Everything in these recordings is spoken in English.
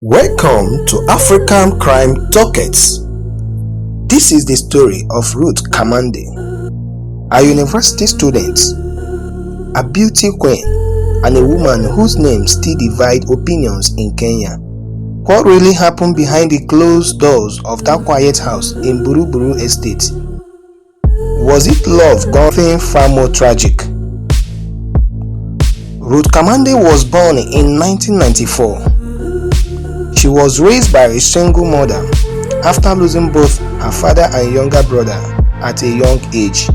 Welcome to African Crime Dockets. This is the story of Ruth Kamande, a university student, a beauty queen, and a woman whose name still divides opinions in Kenya. What really happened behind the closed doors of that quiet house in Buruburu Estate? Was it love gone something far more tragic? Ruth Kamande was born in 1994. She was raised by a single mother after losing both her father and younger brother at a young age.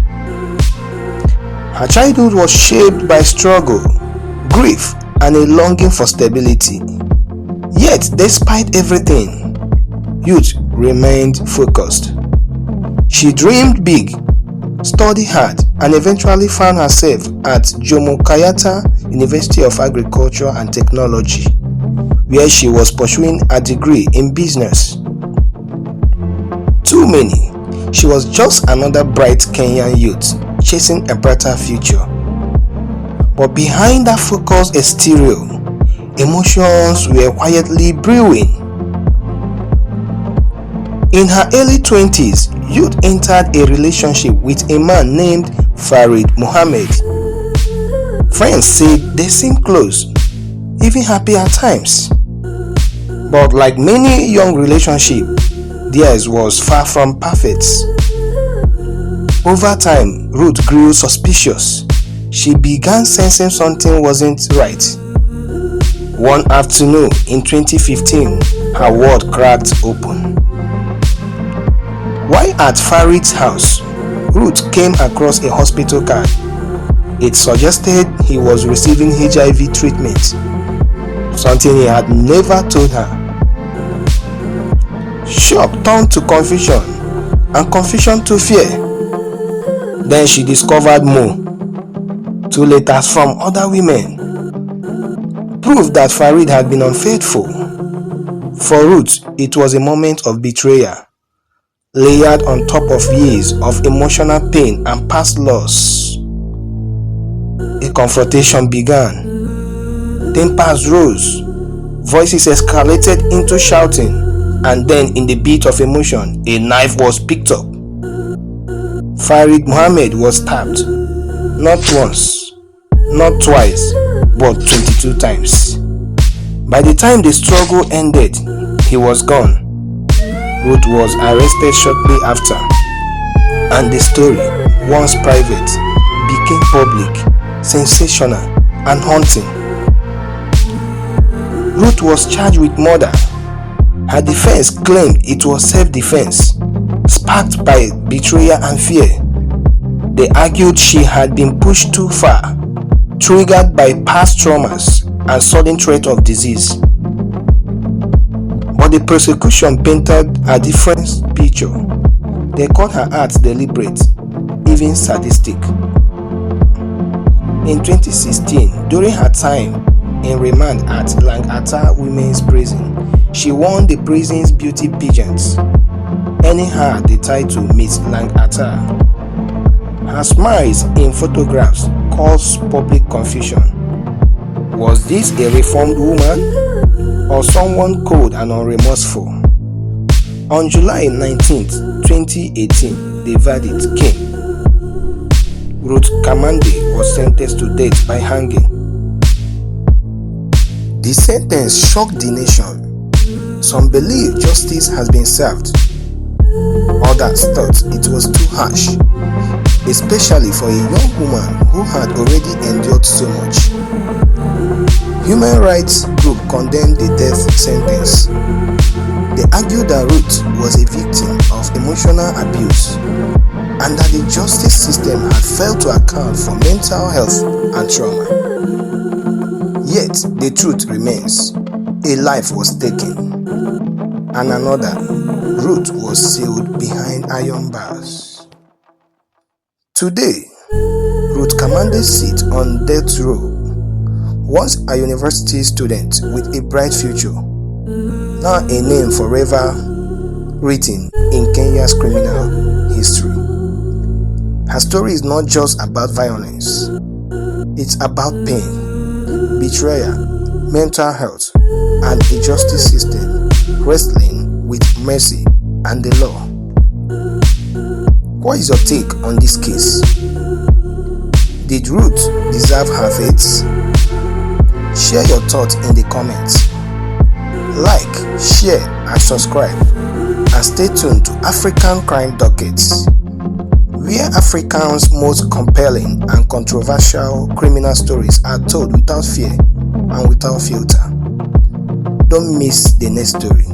Her childhood was shaped by struggle, grief, and a longing for stability. Yet, despite everything, Ruth remained focused. She dreamed big, studied hard, and eventually found herself at Jomo Kenyatta University of Agriculture and Technology, where she was pursuing a degree in business. To many, she was just another bright Kenyan youth chasing a brighter future. But behind that focused exterior, emotions were quietly brewing. In her early 20s, Ruth entered a relationship with a man named Farid Mohammed. Friends said they seemed close, even happy at times. But like many young relationships, theirs was far from perfect. Over time, Ruth grew suspicious. She began sensing something wasn't right. One afternoon in 2015, her world cracked open. While at Farid's house, Ruth came across a hospital card. It suggested he was receiving HIV treatment, something he had never told her. Shock turned to confusion, and confusion to fear. Then she discovered more. 2 letters from other women proved that Farid had been unfaithful. For Ruth, it was a moment of betrayal, layered on top of years of emotional pain and past loss. A confrontation began. Tempers rose, voices escalated into shouting, and then in the beat of emotion, a knife was picked up. Farid Mohammed was stabbed, not once, not twice, but 22 times. By the time the struggle ended, he was gone. Ruth was arrested shortly after, and the story, once private, became public, sensational, and haunting. Ruth was charged with murder. Her defense claimed it was self-defense, sparked by betrayal and fear. They argued she had been pushed too far, triggered by past traumas and sudden threat of disease. But the prosecution painted a different picture. They called her acts deliberate, even sadistic. In 2016, during her time in remand at Langata Women's Prison, she won the prison's beauty pageant, earning her the title Miss Langata. Her smiles in photographs caused public confusion. Was this a reformed woman or someone cold and unremorseful? On July 19, 2018, the verdict came. Ruth Kamande was sentenced to death by hanging. The sentence shocked the nation. Some believe justice has been served. Others thought it was too harsh, especially for a young woman who had already endured so much. Human rights groups condemned the death sentence. They argued that Ruth was a victim of emotional abuse and that the justice system had failed to account for mental health and trauma. Yet, the truth remains. A life was taken, and another, Ruth was sealed behind iron bars. Today, Ruth Kamande sits on death row, once a university student with a bright future, now a name forever written in Kenya's criminal history. Her story is not just about violence, it's about pain, betrayal, mental health, and a justice system wrestling with mercy and the law. What is your take on this case? Did Ruth deserve her fate? Share your thoughts in the comments. Like, share and subscribe, and stay tuned to African Crime Dockets, where Africa's most compelling and controversial criminal stories are told without fear and without filter. Don't miss the next story.